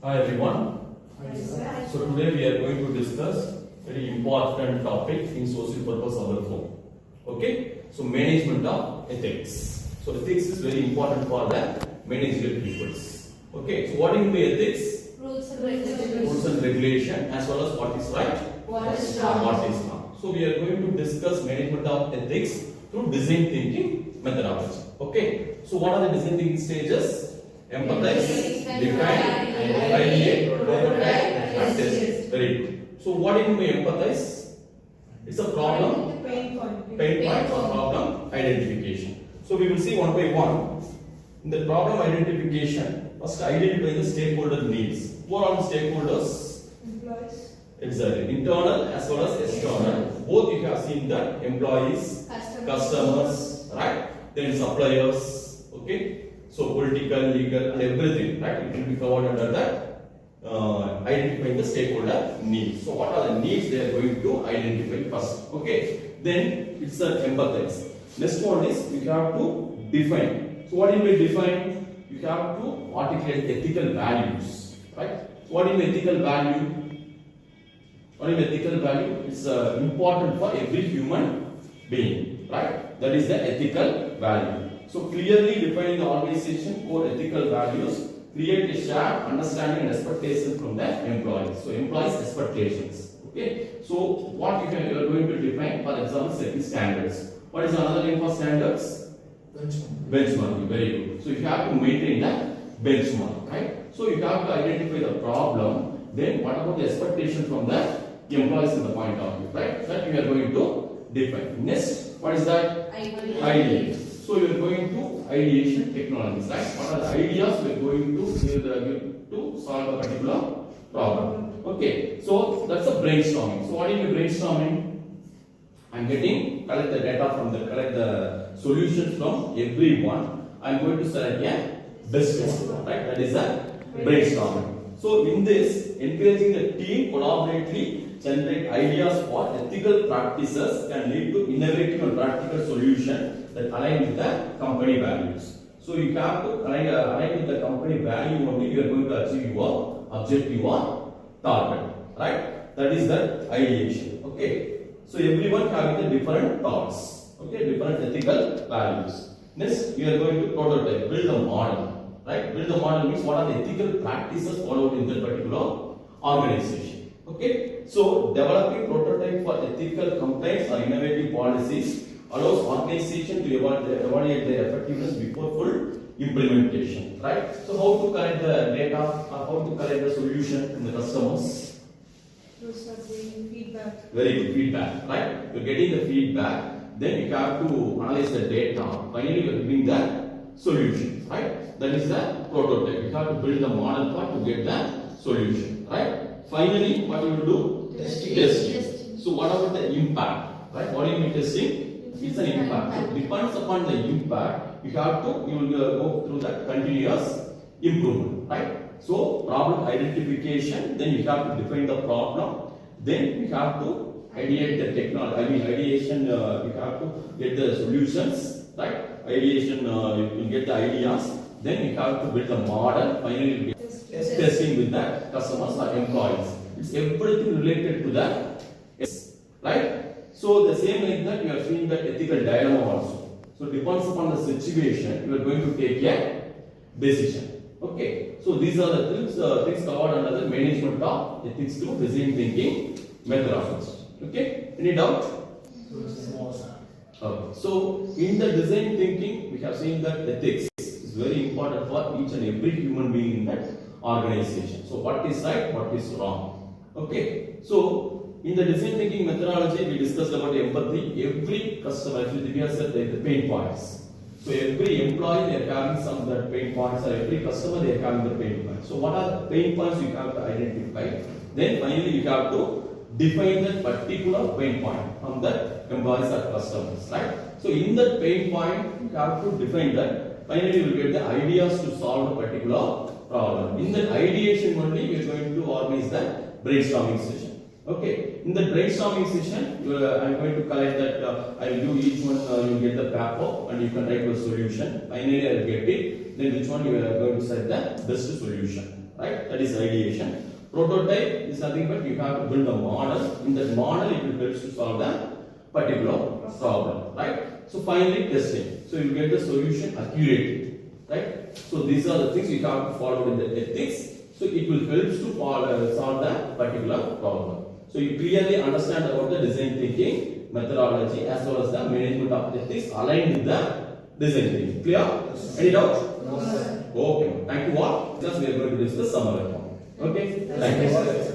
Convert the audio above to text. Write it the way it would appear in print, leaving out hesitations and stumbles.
Hi everyone. So today we are going to discuss very important topic in social purpose our firm. Okay. So management of ethics. So ethics is very important for the managerial peoples. Okay. So what do you mean ethics? Rules and regulations. Rules and regulation as well as what is right, What is wrong. what is wrong. So we are going to discuss management of ethics through design thinking methodology. Okay. So what are the design thinking stages? Empathize, define, ideate, prototype, and test. Very good. So what do you mean empathize? It's a problem, pain point or problem identification. So we will see one by one. In the problem identification, first identify the stakeholder needs. Who are all the stakeholders? Employees. Exactly. Internal as well as external. Both you have seen that employees, customers, right? Then suppliers. Okay. So political, legal, and everything, right? It will be covered under that identifying the stakeholder needs. So what are the needs they are going to identify first? Okay. Then it's an empathize. Next one is you have to define. So what do you mean define? You have to articulate ethical values, right? So what is ethical value? What is ethical value? It's important for every human being, right? That is the ethical value. So clearly defining the organization core ethical values, create a shared understanding and expectation from the employees. So employees' expectations. Okay. So what you are going to define, for example, setting standards. What is another name for standards? Benchmarking. Very good. So you have to maintain that benchmark, right? So you have to identify the problem. Then what about the expectation from the employees in the point of view, right? That you are going to define. Next, what is that? Ideation. So you are going to ideation technologies, right? What are the ideas we are going to solve a particular problem? Okay, so that's a brainstorming. So what is brainstorming? I'm collect the data from collect the solutions from everyone. I'm going to select a best one, right? That is a brainstorming. So in this, encouraging the team collaboratively generate ideas for ethical practices can lead to innovative and practical solutions that align with the company values. So you have to align with the company value only you are going to achieve your objective or target, right? That is the ideation. Okay. So everyone having the different thoughts, okay, different ethical values. Next, we are going to prototype, build a model, right? Build a model means what are the ethical practices followed in that particular organization. Okay. So developing prototype for ethical compliance or innovative policies allows organization to evaluate their effectiveness before full implementation, right? So how to collect the data or how to collect the solution from the customers? Those are the feedback. Very good feedback, right? You're getting the feedback, then you have to analyze the data. Finally, you're giving the solution, right? That is the prototype. You have to build the model part to get the solution, right? Finally, what you will do? Testing. So what about the impact, right? What do you mean testing? It's an impact. So depends upon the impact, you will go through that continuous improvement, right? So problem identification, then you have to define the problem, then you have to ideate the technology. Ideation, you have to get the solutions, right? Ideation, you will get the ideas, then you have to build a model, finally you get testing with the customers or employees. It's everything related to that, right? So the same like that, you are seeing that ethical dilemma also. So depends upon the situation, you are going to take a decision. Okay. So these are the things covered under the management of ethics through design thinking methodology. Okay. Any doubt? Okay. So in the design thinking, we have seen that ethics is very important for each and every human being in that organization. So what is right, what is wrong? Okay. So in the design thinking methodology, we discussed about empathy. Every customer, actually, we have said the pain points. So every employee they are having some of that pain points, or every customer they are having the pain points. So what are the pain points you have to identify? Then finally you have to define that particular pain point from the employees or customers, right? So in that pain point, you have to define that. Finally, you will get the ideas to solve a particular problem. In that ideation only, you are going to organize the brainstorming session. Okay, in the brainstorming session, I am going to collect that. I will do each one. You get the paper and you can write the solution. Finally, I will get it. Then which one you are going to select the best solution. right? That is ideation. Prototype is nothing but you have to build a model. In that model, it will help to solve the particular problem, right? So finally, testing. So you get the solution accurately, right? So these are the things you have to follow in the ethics. So it will help to solve the particular problem. So you clearly understand about the design thinking methodology as well as the management of ethics aligned with the design thinking. Clear? Any doubt? No, sir. Okay. Thank you all. Just we are going to discuss summary. Okay. Thank you.